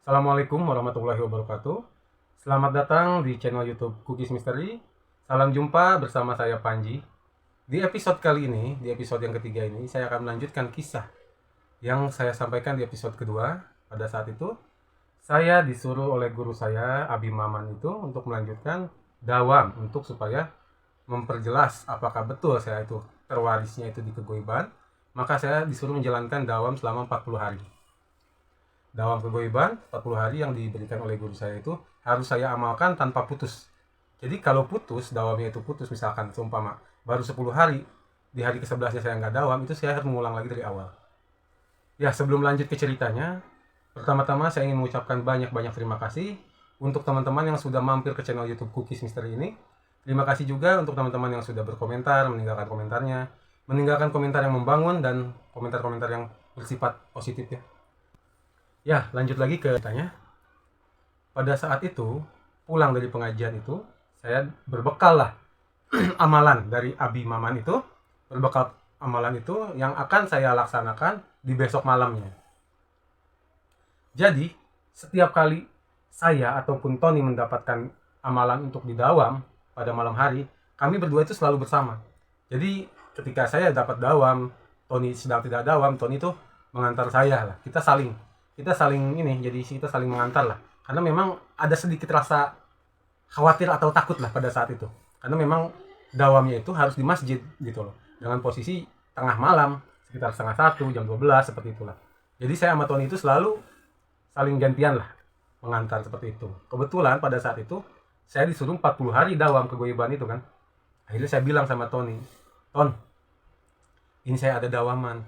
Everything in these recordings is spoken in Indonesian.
Assalamualaikum warahmatullahi wabarakatuh. Selamat datang di channel YouTube Cookies Mystery. Salam jumpa bersama saya Panji. Di episode kali ini, di episode yang ketiga ini, saya akan melanjutkan kisah yang saya sampaikan di episode kedua. Pada saat itu, saya disuruh oleh guru saya, Abi Maman itu, untuk melanjutkan dawam untuk supaya memperjelas apakah betul saya itu terwarisnya itu di kegoiban. Maka saya disuruh menjalankan dawam selama 40 hari. Dawam kegoiban 40 hari yang diberikan oleh guru saya itu harus saya amalkan tanpa putus. Jadi kalau putus, dawamnya itu putus, misalkan seumpama baru 10 hari, di hari ke-11 saya nggak dawam, itu saya harus mengulang lagi dari awal. Ya, sebelum lanjut ke ceritanya, pertama-tama saya ingin mengucapkan banyak-banyak terima kasih untuk teman-teman yang sudah mampir ke channel YouTube Cookies Mystery ini. Terima kasih juga untuk teman-teman yang sudah berkomentar, meninggalkan komentarnya, meninggalkan komentar yang membangun dan komentar-komentar yang bersifat positif ya. Ya, lanjut lagi ke ceritanya. Pada saat itu, pulang dari pengajian itu, saya berbekal lah amalan dari Abi Maman itu, berbekal amalan itu yang akan saya laksanakan di besok malamnya. Jadi, setiap kali saya ataupun Tony mendapatkan amalan untuk didawam pada malam hari, kami berdua itu selalu bersama. Jadi, ketika saya dapat dawam, Tony sedang tidak dawam, Tony itu mengantar saya lah. Kita saling ini, jadi kita saling mengantar lah. Karena memang ada sedikit rasa khawatir atau takut lah pada saat itu. Karena memang dawamnya itu harus di masjid gitu loh. Dengan posisi tengah malam, sekitar setengah 1, jam 12, seperti itulah. Jadi saya sama Tony itu selalu saling gantian lah mengantar seperti itu. Kebetulan pada saat itu saya disuruh 40 hari dawam kegoiban itu kan. Akhirnya saya bilang sama Tony, Ton, ini saya ada dawaman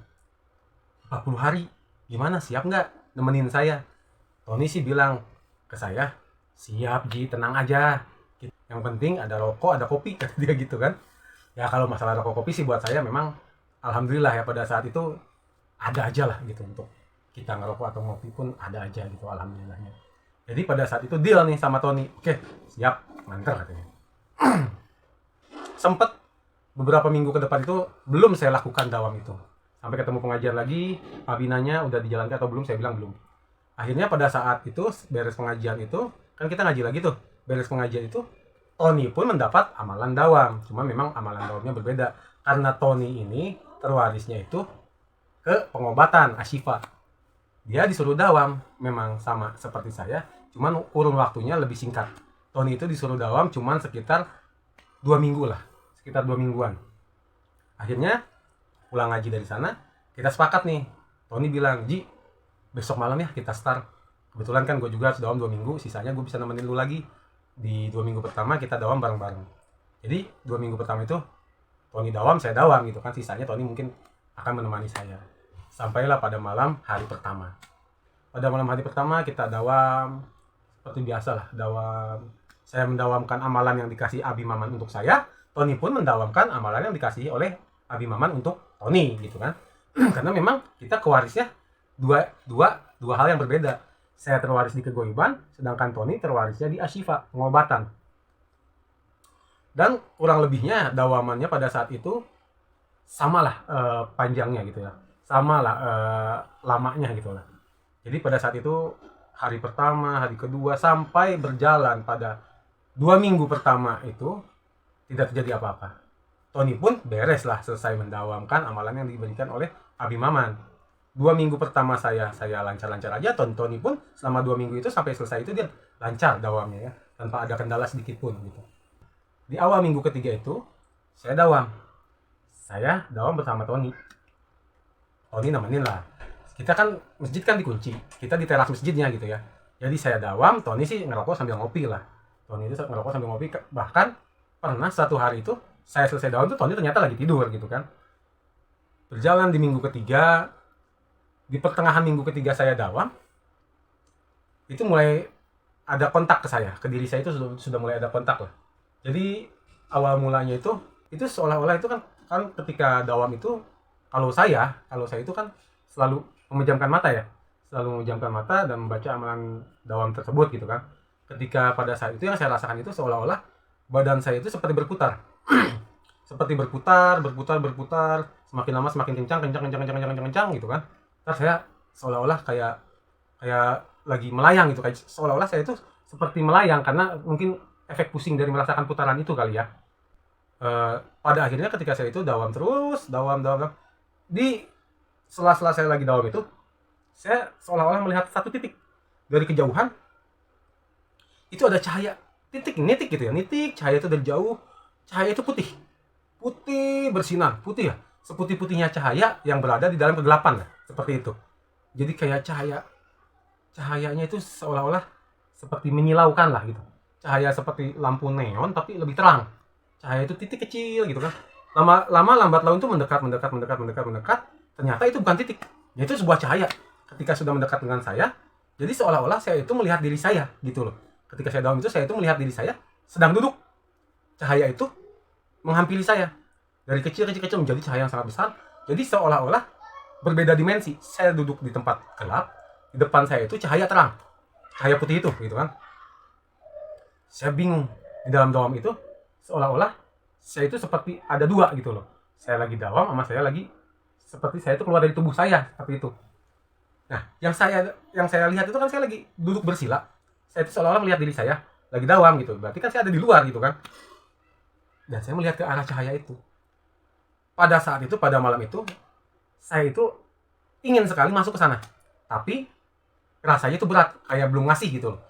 40 hari, gimana, siap nggak nemenin saya? Tony sih bilang ke saya, siap Ji, tenang aja, yang penting ada rokok, ada kopi, kata dia gitu kan. Ya kalau masalah rokok kopi sih buat saya memang alhamdulillah ya, pada saat itu ada aja lah gitu, untuk kita ngerokok atau ngopi pun ada aja gitu, alhamdulillahnya. Jadi pada saat itu deal nih sama Tony, oke siap, nganter katanya. Sempet beberapa minggu ke depan itu belum saya lakukan dawam itu, sampai ketemu pengajian lagi, Abi nanya udah dijalankan atau belum, saya bilang belum. Akhirnya pada saat itu beres pengajian itu, kan kita ngaji lagi tuh, beres pengajian itu Tony pun mendapat amalan dawam, cuma memang amalan dawamnya berbeda karena Tony ini terwarisnya itu ke pengobatan Ashifa. Dia disuruh dawam memang sama seperti saya, cuman kurun waktunya lebih singkat. Tony itu disuruh dawam cuman sekitar 2 minggu lah, sekitar 2 mingguan. Akhirnya pulang ngaji dari sana, kita sepakat nih. Tony bilang, Ji, besok malam ya kita start. Kebetulan kan gue juga harus dawam 2 minggu, sisanya gue bisa nemenin lu lagi. Di 2 minggu pertama kita dawam bareng-bareng. Jadi 2 minggu pertama itu Tony dawam, saya dawam gitu kan. Sisanya Tony mungkin akan menemani saya. Sampailah pada malam hari pertama. Pada malam hari pertama kita dawam seperti biasa lah, dawam. Saya mendawamkan amalan yang dikasih Abi Maman untuk saya. Tony pun mendawamkan amalan yang dikasih oleh Abi Maman untuk Tony gitu kan. Karena memang kita kewarisnya dua hal yang berbeda. Saya terwaris di kegoiban, sedangkan Tony terwarisnya di Ashifa, pengobatan. Dan kurang lebihnya dawamannya pada saat itu samalah panjangnya gitu ya, samalah lamanya gitu lah. Jadi pada saat itu hari pertama, hari kedua, sampai berjalan pada 2 minggu pertama itu tidak terjadi apa-apa. Tony pun beres lah, selesai mendawamkan amalan yang diberikan oleh Abi Maman. 2 minggu pertama saya lancar-lancar aja. Tony pun selama 2 minggu itu sampai selesai itu dia lancar dawamnya ya, tanpa ada kendala sedikit pun gitu. Di awal minggu ketiga itu saya dawam bersama Tony. Tony nemenin lah. Kita kan masjid kan dikunci, kita di teras masjidnya gitu ya. Jadi saya dawam, Tony sih ngerokok sambil ngopi lah. Tony itu ngerokok sambil ngopi. Bahkan pernah satu hari itu saya selesai dawam tuh Tony ternyata lagi tidur gitu kan. Berjalan di minggu ketiga, di pertengahan minggu ketiga saya dawam, itu mulai ada kontak ke saya, ke diri saya itu sudah mulai ada kontak lah. Jadi awal mulanya itu seolah-olah itu kan ketika dawam itu, kalau saya itu kan selalu memejamkan mata ya, selalu memejamkan mata dan membaca amalan dawam tersebut gitu kan. Ketika pada saat itu yang saya rasakan itu seolah-olah badan saya itu seperti berputar. Seperti berputar, semakin lama semakin kencang gitu kan. Terus saya seolah-olah kayak kayak lagi melayang gitu, kayak seolah-olah saya itu seperti melayang karena mungkin efek pusing dari merasakan putaran itu kali ya. Pada akhirnya ketika saya itu dawam terus, dawam. Di sela-sela saya lagi dawam itu, saya seolah-olah melihat satu titik dari kejauhan. Itu ada cahaya, nitik gitu ya, nitik cahaya itu dari jauh. Cahaya itu putih, putih bersinar, putih ya, seputih-putihnya cahaya yang berada di dalam kegelapan, seperti itu. Jadi kayak cahayanya itu seolah-olah seperti menyilaukan lah gitu. Cahaya seperti lampu neon tapi lebih terang. Cahaya itu titik kecil gitu kan. Lama lambat laun itu mendekat. Ternyata itu bukan titik. Itu sebuah cahaya. Ketika sudah mendekat dengan saya, jadi seolah-olah saya itu melihat diri saya gitu loh. Ketika saya dalam itu, saya itu melihat diri saya sedang duduk. Cahaya itu menghampiri saya. Dari kecil menjadi cahaya yang sangat besar. Jadi seolah-olah berbeda dimensi. Saya duduk di tempat gelap, di depan saya itu cahaya terang. Cahaya putih itu gitu kan. Saya bingung. Di dalam dawam itu seolah-olah saya itu seperti ada dua gitu loh. Saya lagi dawam sama saya lagi seperti saya itu keluar dari tubuh saya seperti itu. Nah, yang saya lihat itu kan saya lagi duduk bersila. Saya itu seolah-olah melihat diri saya lagi dawam gitu. Berarti kan saya ada di luar gitu kan. Dan saya melihat ke arah cahaya itu. Pada saat itu, pada malam itu, saya itu ingin sekali masuk ke sana. Tapi rasanya itu berat, kayak belum ngasih gitu loh.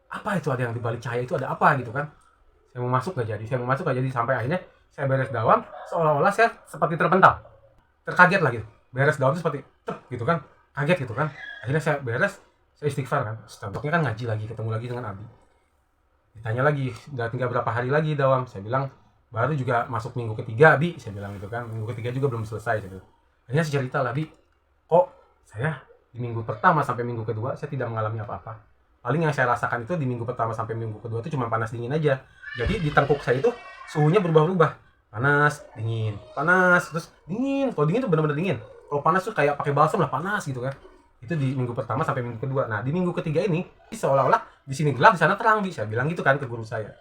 Apa itu, ada yang dibalik cahaya itu, ada apa gitu kan. Saya mau masuk gak jadi, sampai akhirnya saya beres dawam, seolah-olah saya seperti terpental. Terkaget lah gitu. Beres dawam itu seperti cep gitu kan. Kaget gitu kan. Akhirnya saya beres, saya istighfar kan. Setelahnya kan ngaji lagi, ketemu lagi dengan Abi. Ditanya lagi, udah tinggal berapa hari lagi dawam. Saya bilang, baru juga masuk minggu ketiga, Abi. Saya bilang gitu kan. Minggu ketiga juga belum selesai gitu. Akhirnya saya cerita lah, Abi. Kok saya di minggu pertama sampai minggu kedua saya tidak mengalami apa-apa. Paling yang saya rasakan itu di minggu pertama sampai minggu kedua itu cuma panas dingin aja. Jadi di tengkuk saya itu suhunya berubah-ubah. Panas, dingin, panas, terus dingin. Kalau dingin tuh benar-benar dingin. Kalau panas tuh kayak pakai balsam lah, panas gitu kan. Itu di minggu pertama sampai minggu kedua. Nah, di minggu ketiga ini seolah-olah di sini gelap, di sana terang, Bi. Saya bilang gitu kan ke guru saya.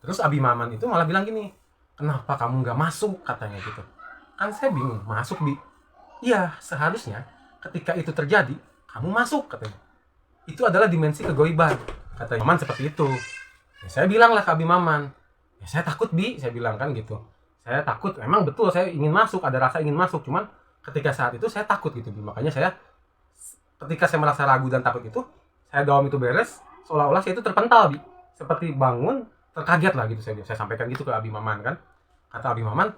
Terus Abi Maman itu malah bilang gini, "Kenapa kamu nggak masuk?" katanya gitu. Kan saya bingung, masuk, Bi. Iya, seharusnya ketika itu terjadi, kamu masuk katanya. Itu adalah dimensi kegoiban. Kata Maman seperti itu. Ya, saya bilang lah ke Abi Maman, ya saya takut, Bi. Saya bilang kan gitu. Saya takut, memang betul saya ingin masuk, ada rasa ingin masuk. Cuman ketika saat itu saya takut gitu, Bi. Makanya ketika saya merasa ragu dan takut itu, saya dawam itu beres, seolah-olah saya itu terpental, Bi. Seperti bangun, terkaget lah gitu. Saya sampaikan gitu ke Abi Maman kan. Kata Abi Maman,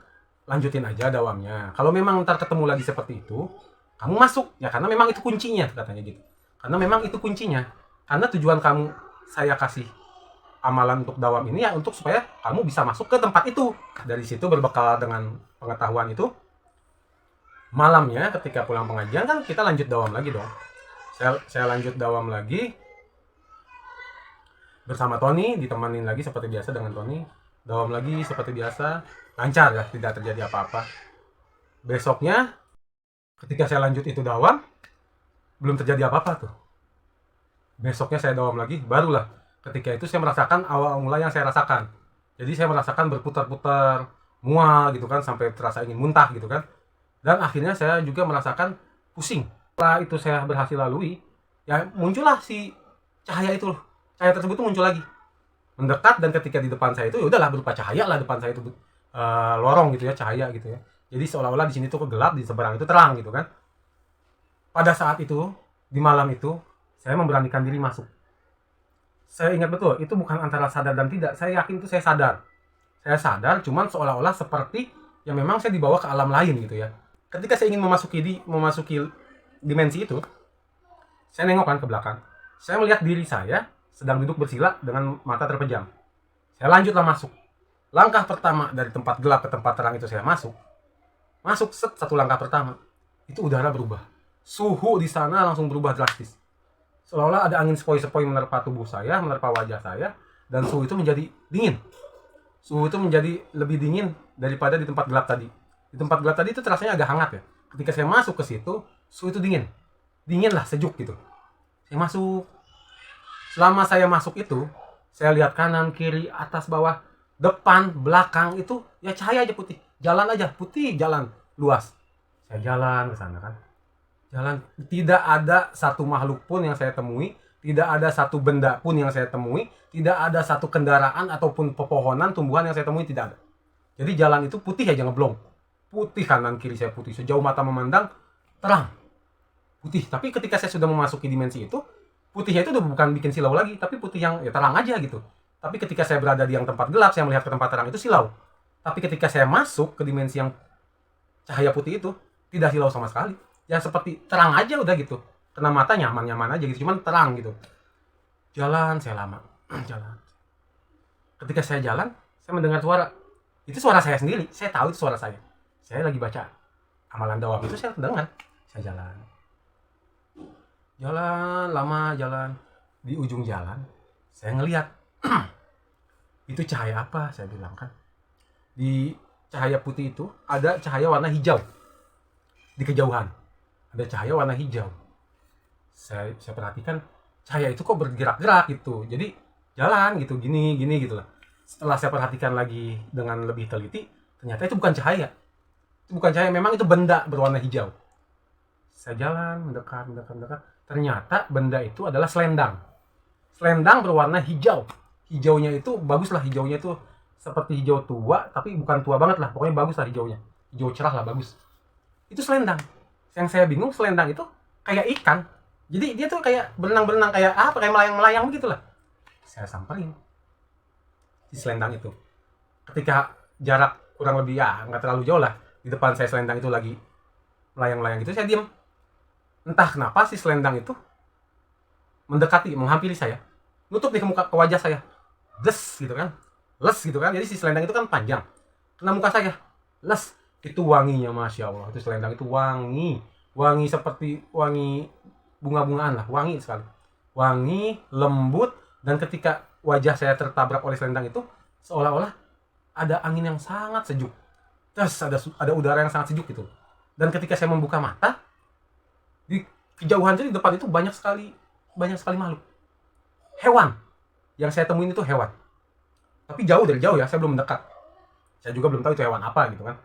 lanjutin aja dawamnya. Kalau memang ntar ketemu lagi seperti itu, kamu masuk. Ya karena memang itu kuncinya, katanya gitu. Karena memang itu kuncinya. Karena tujuan kamu, saya kasih amalan untuk dawam ini ya untuk supaya kamu bisa masuk ke tempat itu. Dari situ berbekal dengan pengetahuan itu, malamnya ketika pulang pengajian kan kita lanjut dawam lagi dong. Saya lanjut dawam lagi bersama Tony, ditemanin lagi seperti biasa dengan Tony. Dawam lagi seperti biasa, lancar ya, tidak terjadi apa-apa. Besoknya ketika saya lanjut itu dawam, belum terjadi apa-apa tuh. Besoknya saya dawam lagi, barulah ketika itu saya merasakan awal mula yang saya rasakan. Jadi saya merasakan berputar-putar, mual gitu kan, sampai terasa ingin muntah gitu kan. Dan akhirnya saya juga merasakan pusing. Setelah itu saya berhasil lalui, ya muncullah si cahaya itu. Cahaya tersebut tuh muncul lagi, mendekat, dan ketika di depan saya itu ya udahlah berupa cahaya lah, depan saya itu lorong gitu ya, cahaya gitu ya. Jadi seolah-olah di sini tuh gelap, di seberang itu terang gitu kan. Pada saat itu, di malam itu, saya memberanikan diri masuk. Saya ingat betul, itu bukan antara sadar dan tidak. Saya yakin itu saya sadar. Saya sadar, cuman seolah-olah seperti yang memang saya dibawa ke alam lain gitu ya. Ketika saya ingin memasuki dimensi itu, saya nengok kan ke belakang. Saya melihat diri saya sedang duduk bersila dengan mata terpejam. Saya lanjutlah masuk. Langkah pertama dari tempat gelap ke tempat terang itu saya masuk. Satu langkah pertama, itu udara berubah. Suhu di sana langsung berubah drastis. Seolah-olah ada angin sepoi-sepoi menerpa tubuh saya, menerpa wajah saya, dan suhu itu menjadi dingin. Suhu itu menjadi lebih dingin daripada di tempat gelap tadi. Di tempat gelap tadi itu terasanya agak hangat ya. Ketika saya masuk ke situ, suhu itu dingin. Dingin lah, sejuk gitu. Saya masuk. Selama saya masuk itu, saya lihat kanan, kiri, atas, bawah, depan, belakang itu ya cahaya aja putih. Jalan aja, putih, jalan luas. Saya jalan ke sana kan. Jalan, tidak ada satu makhluk pun yang saya temui, tidak ada satu benda pun yang saya temui, tidak ada satu kendaraan ataupun pepohonan, tumbuhan yang saya temui, tidak ada. Jadi jalan itu putih aja ngeblong. Putih kanan kiri saya putih. Sejauh mata memandang, terang. Putih. Tapi ketika saya sudah memasuki dimensi itu, putihnya itu udah bukan bikin silau lagi, tapi putih yang ya terang aja gitu. Tapi ketika saya berada di yang tempat gelap, saya melihat ke tempat terang itu silau. Tapi ketika saya masuk ke dimensi yang cahaya putih itu, tidak silau sama sekali. Ya seperti terang aja udah gitu. Kena mata nyaman-nyaman aja gitu, cuman terang gitu. Jalan saya lama. Jalan. Ketika saya jalan, saya mendengar suara. Itu suara saya sendiri. Saya tahu itu suara saya. Saya lagi baca amalan dawam itu, saya dengar. Saya jalan. Jalan lama, jalan. Di ujung jalan, saya ngelihat itu cahaya apa, saya bilang kan. Di cahaya putih itu ada cahaya warna hijau. Di kejauhan ada cahaya warna hijau. Saya perhatikan cahaya itu kok bergerak-gerak gitu. Jadi jalan gitu, gini gitu lah. Setelah saya perhatikan lagi dengan lebih teliti, ternyata itu bukan cahaya. Itu bukan cahaya, memang itu benda berwarna hijau. Saya jalan mendekat. Ternyata benda itu adalah selendang. Selendang berwarna hijau. Hijaunya itu bagus lah, hijaunya itu seperti hijau tua, tapi bukan tua banget lah. Pokoknya bagus lah hijaunya. Hijau cerah lah, bagus. Itu selendang. Yang saya bingung, selendang itu kayak ikan. Jadi dia tuh kayak berenang-berenang, kayak apa, kayak melayang-melayang begitulah. Saya samperin si selendang itu. Ketika jarak kurang lebih ya nggak terlalu jauh lah, di depan saya selendang itu lagi melayang-layang gitu, saya diam. Entah kenapa si selendang itu mendekati, menghampiri saya, nutup nih ke wajah saya, des gitu kan, les gitu kan. Jadi si selendang itu kan panjang, kena muka saya, les. Itu wanginya, masya Allah, itu selendang itu wangi seperti wangi bunga-bungaan lah, wangi sekali, wangi lembut. Dan ketika wajah saya tertabrak oleh selendang itu, seolah-olah ada angin yang sangat sejuk, terus ada udara yang sangat sejuk gitu. Dan ketika saya membuka mata, di kejauhan itu, di depan itu banyak sekali makhluk, hewan. Yang saya temuin itu hewan, tapi dari jauh ya, saya belum mendekat. Saya juga belum tahu itu hewan apa gitu kan.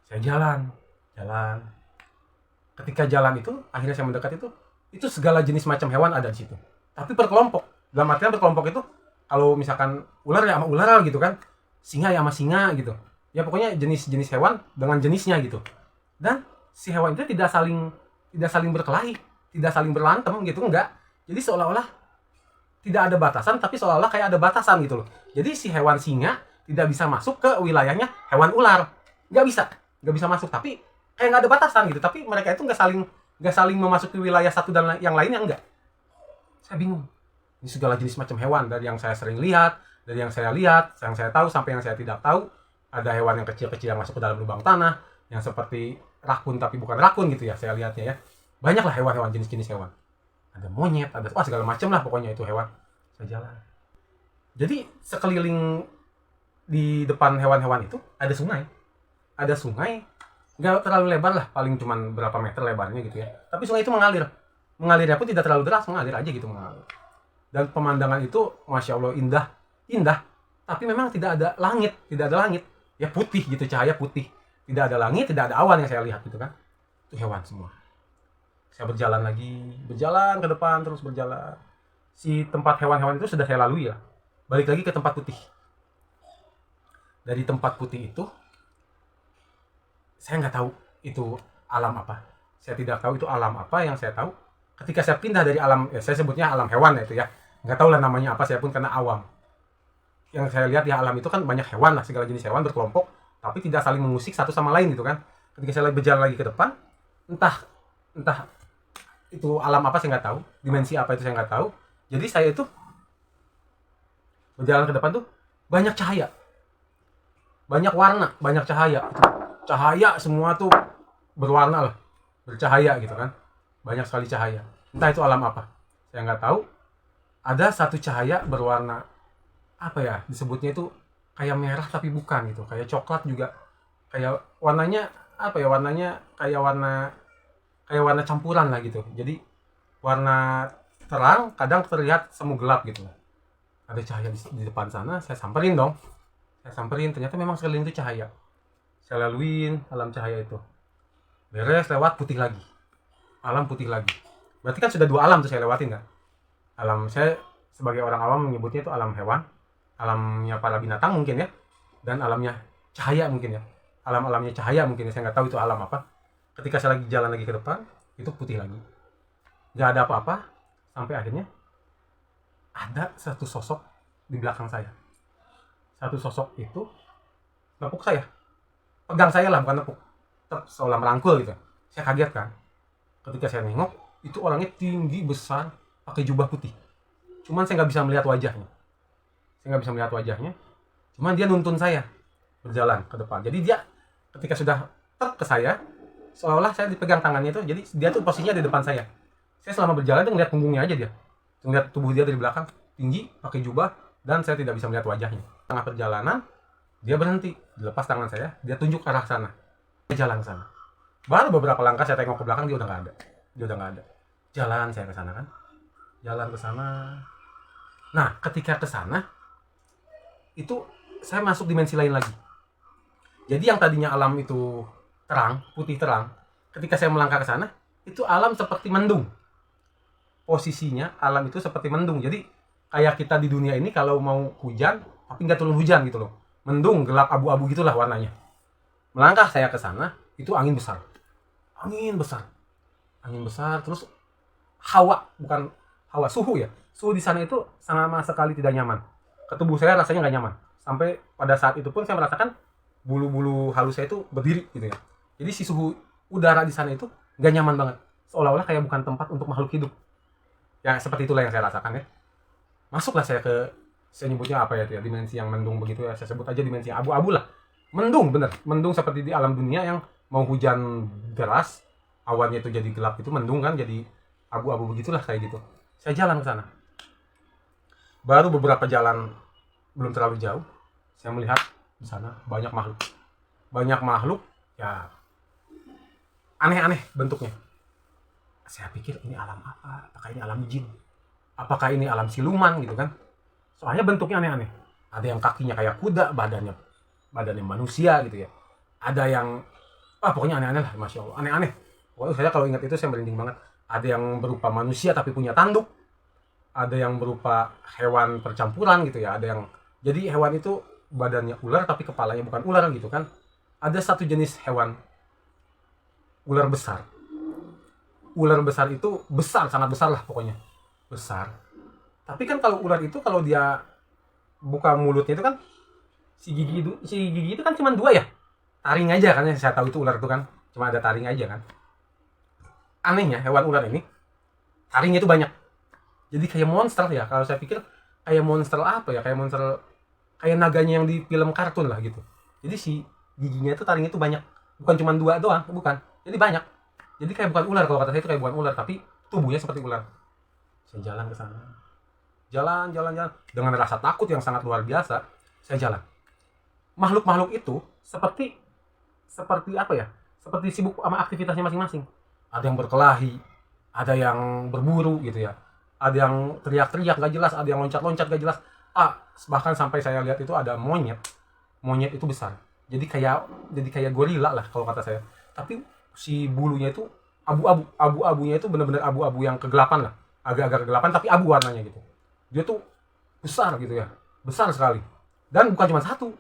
Saya jalan. Ketika jalan itu, akhirnya saya mendekat itu segala jenis macam hewan ada di situ. Tapi berkelompok. Dalam artian berkelompok itu, kalau misalkan ular ya sama ular gitu kan, singa ya sama singa gitu. Ya pokoknya jenis-jenis hewan dengan jenisnya gitu. Dan si hewan itu tidak saling berkelahi, tidak saling berantem gitu, enggak. Jadi seolah-olah tidak ada batasan, tapi seolah-olah kayak ada batasan gitu loh. Jadi si hewan singa tidak bisa masuk ke wilayahnya hewan ular. Nggak bisa masuk, tapi kayak nggak ada batasan gitu. Tapi mereka itu nggak saling memasuki wilayah satu dan yang lainnya, enggak. Saya bingung. Ini segala jenis macam hewan, dari yang saya sering lihat, dari yang saya lihat, yang saya tahu sampai yang saya tidak tahu. Ada hewan yang kecil-kecil yang masuk ke dalam lubang tanah, yang seperti rakun tapi bukan rakun gitu ya, saya lihatnya ya. Banyak lah hewan-hewan, jenis-jenis hewan. Ada monyet, ada segala macam lah pokoknya itu hewan. Saya jalan. Jadi sekeliling di depan hewan-hewan itu ada sungai. Ada sungai, nggak terlalu lebar lah, paling cuman berapa meter lebarnya gitu ya. Tapi sungai itu mengalirnya pun tidak terlalu deras, mengalir aja gitu, mengalir. Dan pemandangan itu masya Allah indah. Tapi memang tidak ada langit, ya putih gitu, cahaya putih. Tidak ada langit, tidak ada awan yang saya lihat gitu kan. Itu hewan semua. Saya berjalan ke depan, terus berjalan. Si tempat hewan-hewan itu sudah saya lalui ya. Balik lagi ke tempat putih. Dari tempat putih itu, saya nggak tahu itu alam apa. Saya tidak tahu itu alam apa. Yang saya tahu, ketika saya pindah dari alam, ya saya sebutnya alam hewan ya itu ya. Nggak tahu lah namanya apa, saya pun karena awam. Yang saya lihat di alam itu kan banyak hewan lah, segala jenis hewan berkelompok, tapi tidak saling mengusik satu sama lain gitu kan. Ketika saya berjalan lagi ke depan, entah itu alam apa saya nggak tahu, dimensi apa itu saya nggak tahu. Jadi saya itu berjalan ke depan tuh banyak cahaya, banyak warna, banyak cahaya. Cahaya semua tuh berwarna lah, bercahaya gitu kan. Banyak sekali cahaya. Entah itu alam apa, saya nggak tahu. Ada satu cahaya berwarna apa ya, disebutnya itu kayak merah tapi bukan gitu, kayak coklat juga, kayak warnanya apa ya, warnanya kayak warna campuran lah gitu. Jadi warna terang kadang terlihat semu gelap gitu. Ada cahaya di depan sana, saya samperin dong. Ternyata memang sekeliling itu cahaya. Saya laluin alam cahaya itu, beres, lewat, putih lagi. alam putih lagi. Berarti kan sudah 2 alam tuh saya lewatin kan. Alam, saya sebagai orang awam menyebutnya itu alam hewan, alamnya para binatang mungkin ya, dan alamnya cahaya mungkin ya. Alamnya cahaya mungkin ya, saya nggak tahu itu alam apa. Ketika saya lagi jalan lagi ke depan, itu putih lagi. Nggak ada apa-apa, sampai akhirnya ada satu sosok di belakang saya. Satu sosok itu nepuk saya. Pegang saya lah, bukan nepuk. Seolah merangkul gitu. Saya kaget kan. Ketika saya nengok, itu orangnya tinggi, besar, pakai jubah putih. Cuman saya nggak bisa melihat wajahnya. Cuman dia nuntun saya berjalan ke depan. Jadi dia ketika sudah ke saya, seolah-olah saya dipegang tangannya itu. Jadi dia tuh posisinya di depan saya. Saya selama berjalan tuh ngeliat punggungnya aja dia. Ngeliat tubuh dia dari belakang, tinggi, pakai jubah, dan saya tidak bisa melihat wajahnya. Tengah perjalanan, dia berhenti, dilepas tangan saya, dia tunjuk ke arah sana. Saya jalan ke sana. Baru beberapa langkah saya tengok ke belakang, dia udah nggak ada. Jalan saya ke sana kan. Jalan ke sana. Nah, ketika ke sana, itu saya masuk dimensi lain lagi. Jadi yang tadinya alam itu terang, putih terang, ketika saya melangkah ke sana, itu alam seperti mendung. Posisinya alam itu seperti mendung. Jadi kayak kita di dunia ini kalau mau hujan, tapi nggak turun hujan gitu loh. Mendung, gelap, abu-abu gitulah warnanya. Melangkah saya ke sana, itu angin besar, terus bukan hawa, suhu ya. Suhu di sana itu sama sekali tidak nyaman. Ke tubuh saya rasanya nggak nyaman. Sampai pada saat itu pun saya merasakan bulu-bulu halus saya itu berdiri gitu ya. Jadi si suhu udara di sana itu nggak nyaman banget. Seolah-olah kayak bukan tempat untuk makhluk hidup. Ya seperti itulah yang saya rasakan ya. Masuklah saya nyebutnya apa ya, dimensi yang mendung begitu ya. Saya sebut aja dimensi abu-abu lah. Mendung, bener. Mendung seperti di alam dunia yang mau hujan deras, awannya itu jadi gelap, itu mendung kan, jadi abu-abu begitulah kayak gitu. Saya jalan ke sana. Baru beberapa jalan, belum terlalu jauh, saya melihat di sana banyak makhluk ya, aneh-aneh bentuknya. Saya pikir ini alam apa? Apakah ini alam jin? Apakah ini alam siluman gitu kan? Soalnya bentuknya aneh-aneh. Ada yang kakinya kayak kuda, badannya manusia gitu ya. Ada yang pokoknya aneh-aneh lah, masya Allah, aneh-aneh. Pokoknya saya kalau ingat itu saya merinding banget. Ada yang berupa manusia tapi punya tanduk. Ada yang berupa hewan percampuran gitu ya. Ada yang jadi hewan itu badannya ular tapi kepalanya bukan ular gitu kan. Ada satu jenis hewan ular besar. Ular besar itu besar, sangat besar lah pokoknya. Besar. Tapi kan kalau ular itu kalau dia buka mulutnya itu kan si gigi itu kan cuma 2 ya. Taring aja kan, yang saya tahu itu ular itu kan cuma ada taring aja kan. Anehnya hewan ular ini taringnya itu banyak. Jadi kayak monster ya. Kalau saya pikir kayak monster apa ya? Kayak naganya yang di film kartun lah gitu. Jadi si giginya itu taringnya itu banyak. Bukan cuma 2 doang, bukan. Jadi banyak. Jadi kayak bukan ular, kalau kata saya itu kayak bukan ular, tapi tubuhnya seperti ular. Saya jalan ke sana. Jalan dengan rasa takut yang sangat luar biasa. Saya jalan. Makhluk-makhluk itu seperti apa ya? Seperti sibuk sama aktivitasnya masing-masing. Ada yang berkelahi, ada yang berburu gitu ya. Ada yang teriak-teriak gak jelas, ada yang loncat-loncat gak jelas. Bahkan sampai saya lihat itu ada monyet. Monyet itu besar. Jadi kayak gorila lah kalau kata saya. Tapi si bulunya itu abu-abu. Abu-abunya itu benar-benar abu-abu yang kegelapan lah. Agak-agak kegelapan tapi abu warnanya gitu. Dia tuh besar gitu ya. Besar sekali. Dan bukan cuma satu.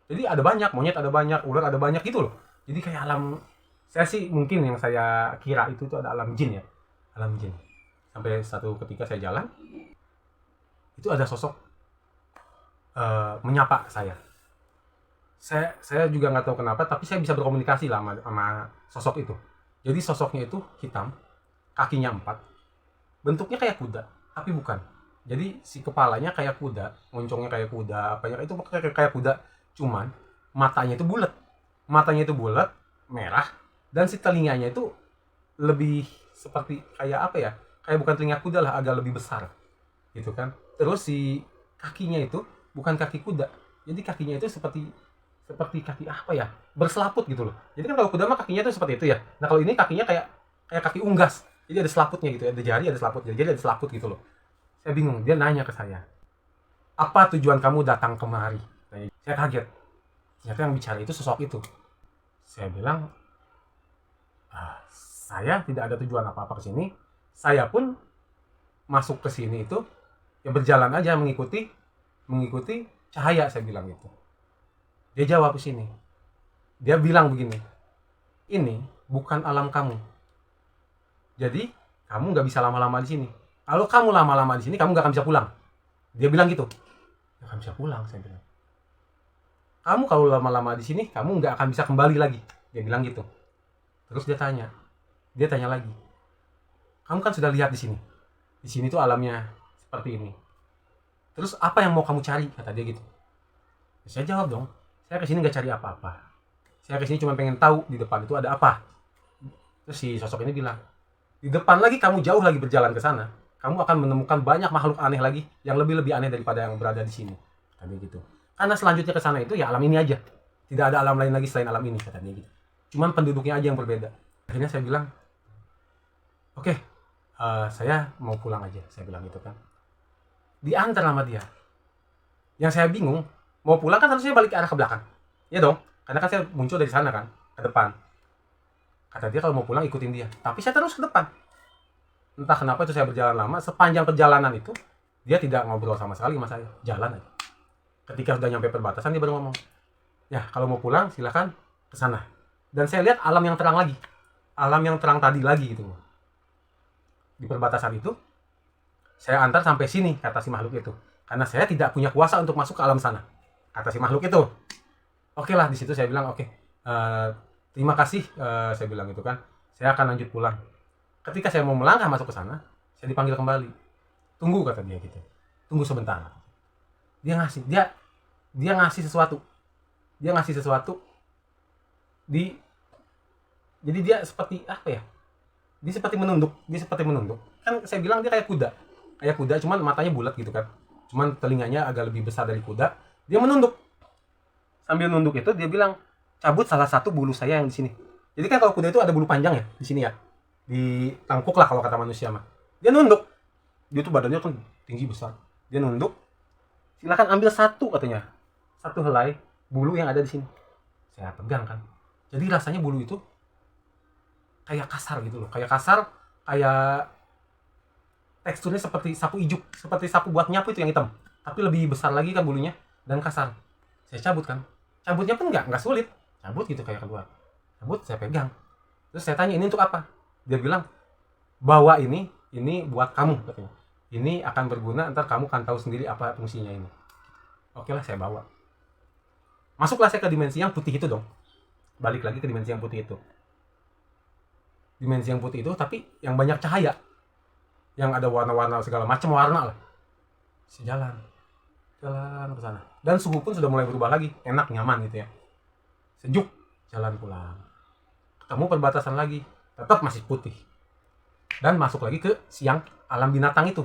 Jadi ada banyak, monyet ada banyak, ular ada banyak gitu loh. Jadi kayak alam, saya sih mungkin yang saya kira itu ada alam jin ya. Alam jin. Sampai satu ketika saya jalan, itu ada sosok menyapa saya. Saya juga nggak tahu kenapa, tapi saya bisa berkomunikasi lah sama sosok itu. Jadi sosoknya itu hitam, kakinya 4, bentuknya kayak kuda, tapi bukan. Jadi si kepalanya kayak kuda, moncongnya kayak kuda, apanya itu kayak kuda, cuman matanya itu bulat, merah, dan si telinganya itu lebih seperti kayak apa ya? Kayak bukan telinga kuda lah, agak lebih besar, gitu kan. Terus si kakinya itu bukan kaki kuda, jadi kakinya itu seperti kaki apa ya, berselaput gitu loh. Jadi kan kalau kuda mah kakinya tuh seperti itu ya. Nah kalau ini kakinya kayak kaki unggas, jadi ada selaputnya gitu, ada jari, ada selaput, jadi ada selaput gitu loh. Saya bingung. Dia nanya ke saya, apa tujuan kamu datang kemari? Saya kaget, ternyata yang bicara itu sosok itu. Saya bilang, saya tidak ada tujuan apa-apa ke sini. Saya pun masuk ke sini itu ya berjalan aja mengikuti cahaya, saya bilang gitu. Dia jawab ke sini. Dia bilang begini, ini bukan alam kamu. Jadi kamu nggak bisa lama-lama di sini. Kalau kamu lama-lama di sini, kamu nggak akan bisa pulang. Dia bilang gitu. Nggak akan bisa pulang, saya bilang. Kamu kalau lama-lama di sini, kamu nggak akan bisa kembali lagi. Dia bilang gitu. Terus dia tanya lagi. Kamu kan sudah lihat di sini. Di sini tuh alamnya seperti ini. Terus apa yang mau kamu cari? Kata dia gitu. Saya jawab dong. Saya kesini nggak cari apa-apa. Saya kesini cuma pengen tahu di depan itu ada apa. Terus si sosok ini bilang, di depan lagi kamu jauh lagi berjalan ke sana, kamu akan menemukan banyak makhluk aneh lagi yang lebih aneh daripada yang berada di sini. Kata dia gitu. Karena selanjutnya ke sana itu ya alam ini aja. Tidak ada alam lain lagi selain alam ini, kata dia gitu. Cuman penduduknya aja yang berbeda. Akhirnya saya bilang, oke, saya mau pulang aja, saya bilang gitu kan. Diantar sama dia. Yang saya bingung, mau pulang kan harusnya balik ke arah ke belakang. Ya dong, karena kan saya muncul dari sana kan, ke depan. Kata dia kalau mau pulang ikutin dia. Tapi saya terus ke depan. Entah kenapa itu saya berjalan lama, sepanjang perjalanan itu dia tidak ngobrol sama sekali sama saya, jalan aja. Ketika sudah nyampe perbatasan dia baru ngomong, ya kalau mau pulang silakan ke sana. Dan saya lihat alam yang terang lagi, alam yang terang tadi lagi gitu. Di perbatasan itu saya antar sampai sini, kata si makhluk itu, karena saya tidak punya kuasa untuk masuk ke alam sana, kata si makhluk itu. Oke lah, di situ saya bilang oke, terima kasih, saya bilang gitu kan, saya akan lanjut pulang. Ketika saya mau melangkah masuk ke sana, saya dipanggil kembali. Tunggu, kata dia gitu. Tunggu sebentar. Dia ngasih sesuatu. Dia ngasih sesuatu jadi dia seperti apa ya? Dia seperti menunduk. Kan saya bilang dia kayak kuda, cuman matanya bulat gitu kan. Cuman telinganya agak lebih besar dari kuda. Dia menunduk. Sambil nunduk itu dia bilang, cabut salah satu bulu saya yang di sini. Jadi kan kalau kuda itu ada bulu panjang ya di sini ya. Di tangkuk lah kalau kata manusia mah. Dia nunduk. Dia tuh badannya kan tinggi besar. Dia nunduk. Silakan ambil satu, katanya. Satu helai bulu yang ada di sini. Saya pegang kan. Jadi rasanya bulu itu kayak kasar gitu loh. Kayak teksturnya seperti sapu ijuk, seperti sapu buat nyapu itu yang hitam. Tapi lebih besar lagi kan bulunya dan kasar. Saya cabut kan. Cabutnya pun enggak sulit. Cabut gitu kayak keluar. Cabut, saya pegang. Terus saya tanya, ini untuk apa? Dia bilang, bawa ini buat kamu, katanya. Ini akan berguna, ntar kamu kan tahu sendiri apa fungsinya ini. Oke lah, saya bawa. Masuklah saya ke dimensi yang putih itu dong. Balik lagi ke dimensi yang putih itu. Dimensi yang putih itu, tapi yang banyak cahaya. Yang ada warna-warna segala macam warna lah. Saya jalan ke sana. Dan suhu pun sudah mulai berubah lagi. Enak, nyaman gitu ya. Sejuk, jalan pulang. Ketemu perbatasan lagi. Tetap masih putih. Dan masuk lagi ke siang alam binatang itu.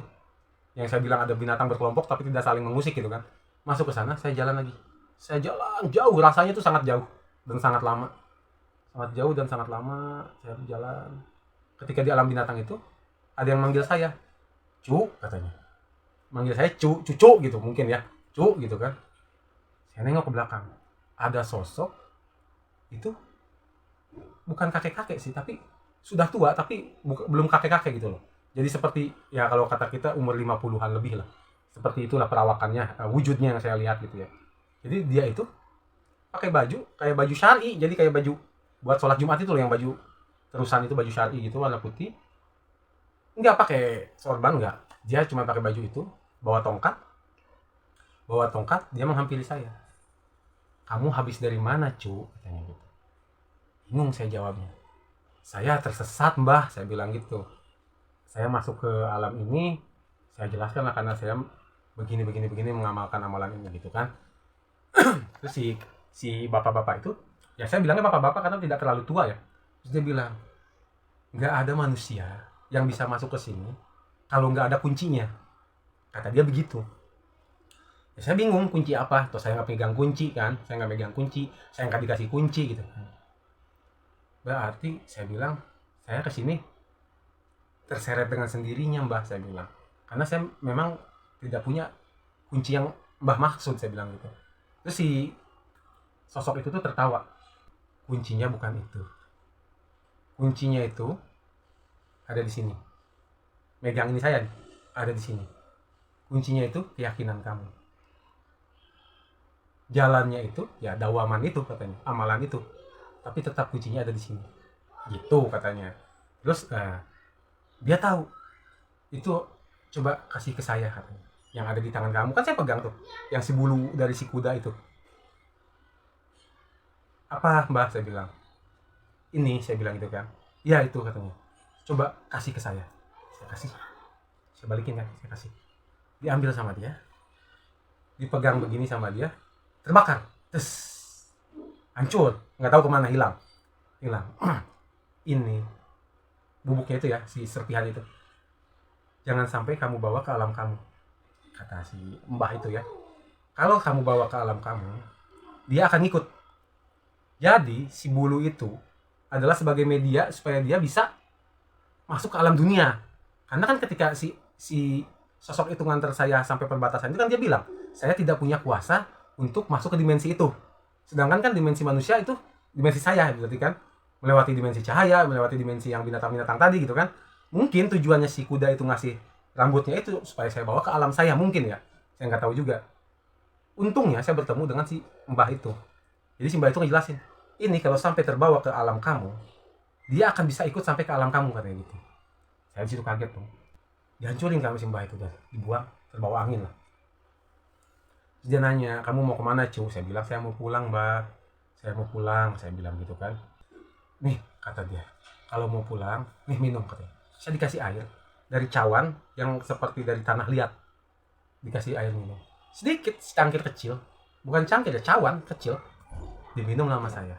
Yang saya bilang ada binatang berkelompok tapi tidak saling mengusik gitu kan. Masuk ke sana, saya jalan lagi. Saya jalan jauh, rasanya itu sangat jauh dan sangat lama. Sangat jauh dan sangat lama saya berjalan. Ketika di alam binatang itu, ada yang manggil saya. Cu, katanya. Manggil saya cucu gitu mungkin ya. Cu gitu kan. Saya nengok ke belakang. Ada sosok itu bukan kakek-kakek sih, tapi sudah tua tapi belum kakek-kakek gitu loh. Jadi seperti ya kalau kata kita umur 50-an lebih lah. Seperti itulah perawakannya, wujudnya yang saya lihat gitu ya. Jadi dia itu pakai baju kayak baju syar'i, jadi kayak baju buat sholat Jumat itu loh, yang baju terusan itu baju syar'i gitu warna putih. Enggak pakai sorban, enggak. Dia cuma pakai baju itu, bawa tongkat, dia menghampiri saya. Kamu habis dari mana, cu? Katanya gitu. Bingung saya jawabnya. Saya tersesat, Mbah, saya bilang gitu. Saya masuk ke alam ini, saya jelaskan lah karena saya begini mengamalkan amalan ini gitu kan. Terus si bapak-bapak itu, ya saya bilangnya bapak-bapak karena tidak terlalu tua ya. Terus dia bilang, nggak ada manusia yang bisa masuk ke sini kalau nggak ada kuncinya. Kata dia begitu. Ya, saya bingung kunci apa, terus saya nggak pegang kunci kan, saya nggak dikasih kunci gitu. Berarti saya bilang, saya kesini terseret dengan sendirinya, Mbah, saya bilang. Karena saya memang tidak punya kunci yang Mbah maksud, saya bilang gitu. Terus si sosok itu tuh tertawa. Kuncinya bukan itu. Kuncinya itu ada di sini. Megang ini saya ada di sini. Kuncinya itu keyakinan kamu. Jalannya itu ya dawaman itu katanya, amalan itu. Tapi tetap kuncinya ada di sini. Gitu katanya. Terus dia tahu itu, coba kasih ke saya katanya. Yang ada di tangan kamu kan saya pegang tuh, yang si bulu dari si kuda itu. Apa mbak, saya bilang. Ini saya bilang gitu kan. Ya itu katanya. Coba kasih ke saya. Saya kasih. Saya balikin kan, saya kasih. Diambil sama dia. Dipegang begini sama dia. Terbakar. Terus hancur. Nggak tahu kemana, hilang. Ini bubuknya itu ya, si serpihan itu. Jangan sampai kamu bawa ke alam kamu. Kata si mbah itu ya. Kalau kamu bawa ke alam kamu, dia akan ngikut. Jadi si bulu itu adalah sebagai media supaya dia bisa masuk ke alam dunia. Karena kan ketika si sosok itu nganter saya sampai perbatasan itu kan dia bilang, saya tidak punya kuasa untuk masuk ke dimensi itu. Sedangkan kan dimensi manusia itu dimensi saya, berarti kan melewati dimensi cahaya, melewati dimensi yang binatang-binatang tadi gitu kan. Mungkin tujuannya si kuda itu ngasih rambutnya itu supaya saya bawa ke alam saya, mungkin ya. Saya nggak tahu juga. Untungnya saya bertemu dengan si mbah itu. Jadi si mbah itu ngejelasin, ini kalau sampai terbawa ke alam kamu, dia akan bisa ikut sampai ke alam kamu, katanya gitu. Saya disitu kaget tuh. Dihancurin kami si mbah itu, dan dibuang, terbawa angin lah. Terus dia nanya, kamu mau kemana cu? Saya bilang, saya mau pulang mbak. Saya mau pulang, saya bilang gitu kan. Nih, kata dia, kalau mau pulang, nih minum, katanya. Saya dikasih air dari cawan yang seperti dari tanah liat. Dikasih air minum. Sedikit, cangkir kecil. Bukan cangkir ya, cawan kecil. Diminum sama saya.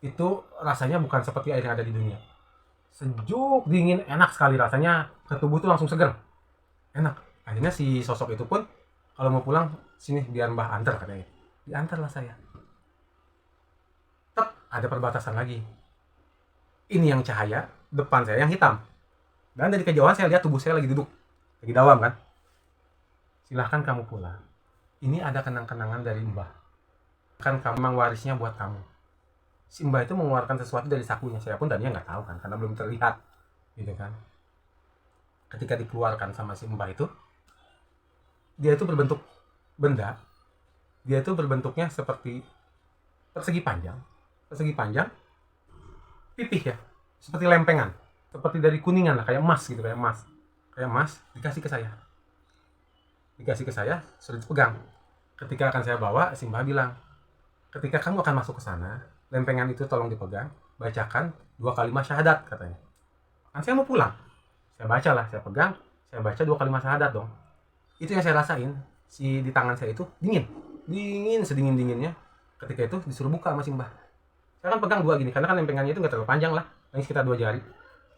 Itu rasanya bukan seperti air yang ada di dunia. Sejuk, dingin, enak sekali rasanya. Ke tubuh tuh langsung seger. Enak. Akhirnya si sosok itu pun, kalau mau pulang, sini biar mbah antar, katanya. Diantarlah saya. Tetap ada perbatasan lagi. Ini yang cahaya, depan saya yang hitam. Dan dari kejauhan saya lihat tubuh saya lagi duduk. Lagi dawam kan. Silahkan kamu pulang. Ini ada kenang-kenangan dari mbah. Kan kamu memang warisnya buat kamu. Si mbah itu mengeluarkan sesuatu dari sakunya. Saya pun tadinya nggak tahu kan, karena belum terlihat. Gitu kan. Ketika dikeluarkan sama si mbah itu, dia itu berbentuk benda. Dia itu berbentuknya seperti persegi panjang. Persegi panjang, pipih ya, seperti lempengan, seperti dari kuningan lah, kayak emas gitu, kayak emas dikasih ke saya, sudah dipegang. Ketika akan saya bawa, si mbah bilang, ketika kamu akan masuk ke sana, lempengan itu tolong dipegang, bacakan 2 kalimat syahadat, katanya. Kan saya mau pulang, saya baca lah, saya pegang, saya baca 2 kalimat syahadat dong. Itu yang saya rasain, di tangan saya itu dingin sedingin dinginnya. Ketika itu disuruh buka sama si mbah. Saya kan pegang 2 gini, karena kan lempengannya itu nggak terlalu panjang lah, paling sekitar 2 jari.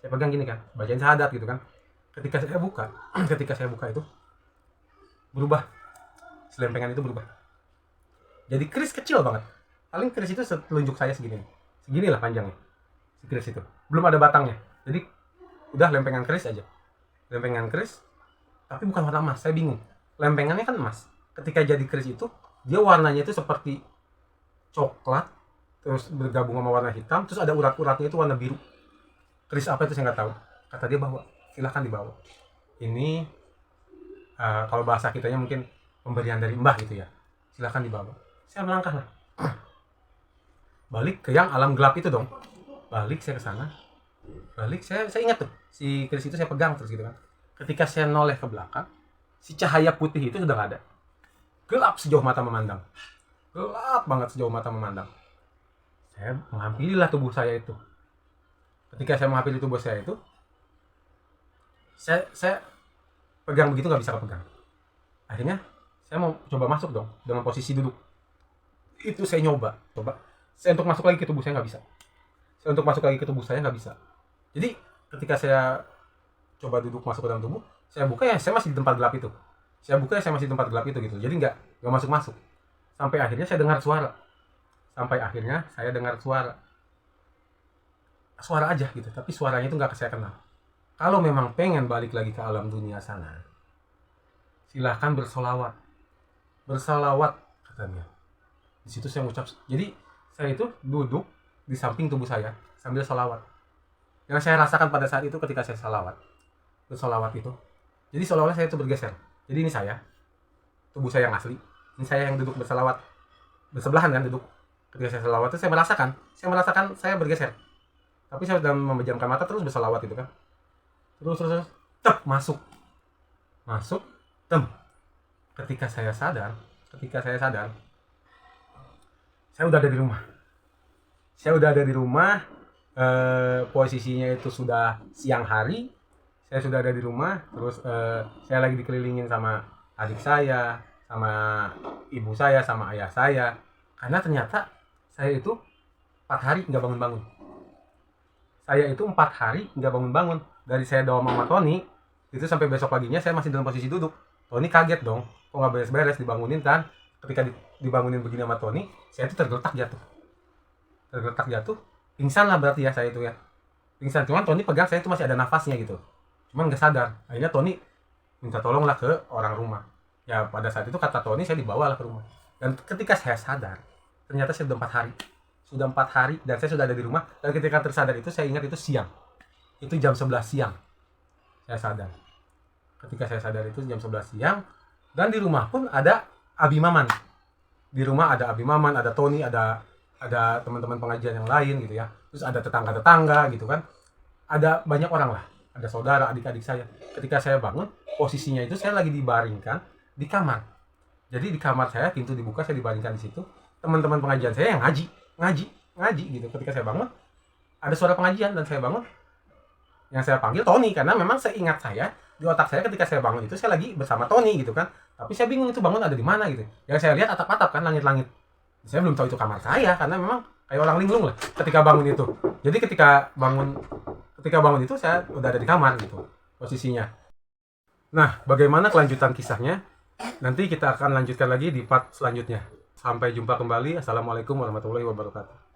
Saya pegang gini kan, bacain syahadat gitu kan. Ketika saya buka itu berubah, selempengan itu berubah. Jadi keris kecil banget. Paling keris itu telunjuk saya segini lah panjangnya. Si keris itu belum ada batangnya. Jadi udah lempengan keris aja. Lempengan keris, tapi bukan warna emas. Saya bingung. Lempengannya kan emas. Ketika jadi keris itu, dia warnanya itu seperti coklat, terus bergabung sama warna hitam, terus ada urat-uratnya itu warna biru. Keris apa itu saya nggak tahu. Kata dia bawa, silahkan dibawa. Ini kalau bahasa kitanya mungkin pemberian dari mbah gitu ya. Silahkan dibawa. Saya melangkah lah. Balik ke yang alam gelap itu dong. Balik saya ke sana. Saya ingat tuh, si keris itu saya pegang terus gitu kan. Ketika saya noleh ke belakang, si cahaya putih itu sudah nggak ada. Gelap sejauh mata memandang. Gelap banget sejauh mata memandang. Saya menghampirilah tubuh saya itu. Ketika saya menghampiri tubuh saya itu, saya pegang begitu nggak bisa kepegang. Akhirnya saya mau coba masuk dong dengan posisi duduk. Itu saya coba. Saya untuk masuk lagi ke tubuh saya nggak bisa. Jadi ketika saya coba duduk masuk ke dalam tubuh, saya buka ya saya masih di tempat gelap itu. Gitu. Jadi nggak masuk. Sampai akhirnya saya dengar suara. Suara aja gitu, tapi suaranya itu nggak saya kenal. Kalau memang pengen balik lagi ke alam dunia sana, silahkan bersolawat, katanya. Di situ saya ngucap. Jadi saya itu duduk di samping tubuh saya sambil solawat. Yang saya rasakan pada saat itu ketika saya bersolawat itu, jadi seolah-olah saya itu bergeser. Jadi ini saya, tubuh saya yang asli, ini saya yang duduk bersolawat, bersebelahan kan duduk. Ketika saya selawat itu saya merasakan saya bergeser. Tapi saya sudah memejamkan mata terus bersolawat itu kan. Terus, tep, masuk, tem. Ketika saya sadar, saya udah ada di rumah. Posisinya itu sudah siang hari. Saya sudah ada di rumah. Terus saya lagi dikelilingin sama adik saya, sama ibu saya, sama ayah saya. Karena ternyata saya itu 4 hari nggak bangun-bangun. Dari saya doa sama Tony, itu sampai besok paginya saya masih dalam posisi duduk. Tony kaget dong, kok nggak beres-beres, dibangunin kan. Ketika dibangunin begini sama Tony, saya itu tergeletak jatuh. Pingsan lah berarti ya saya itu ya. Pingsan, cuman Tony pegang saya itu masih ada nafasnya gitu. Cuman nggak sadar. Akhirnya Tony minta tolong lah ke orang rumah. Ya pada saat itu kata Tony saya dibawa lah ke rumah. Dan ketika saya sadar, ternyata saya sudah 4 hari. Sudah 4 hari dan saya sudah ada di rumah. Dan ketika tersadar itu saya ingat itu siang. Itu jam 11 siang. Saya sadar. Ketika saya sadar itu jam 11 siang. Dan di rumah pun ada Abi Maman. Di rumah ada Abi Maman, ada Tony, ada teman-teman pengajian yang lain gitu ya. Terus ada tetangga-tetangga gitu kan. Ada banyak orang lah. Ada saudara, adik-adik saya. Ketika saya bangun, posisinya itu saya lagi dibaringkan di kamar. Jadi di kamar saya, pintu dibuka, saya dibaringkan di situ. Teman-teman pengajian saya yang ngaji gitu. Ketika saya bangun, ada suara pengajian dan saya bangun. Yang saya panggil Tony karena memang seingat saya di otak saya ketika saya bangun itu saya lagi bersama Tony gitu kan. Tapi saya bingung itu bangun ada di mana gitu. Yang saya lihat atap-atap kan, langit-langit. Saya belum tahu itu kamar saya karena memang kayak orang linglung lah ketika bangun itu. Jadi ketika bangun itu saya udah ada di kamar gitu posisinya. Nah, bagaimana kelanjutan kisahnya? Nanti kita akan lanjutkan lagi di part selanjutnya. Sampai jumpa kembali. Assalamualaikum warahmatullahi wabarakatuh.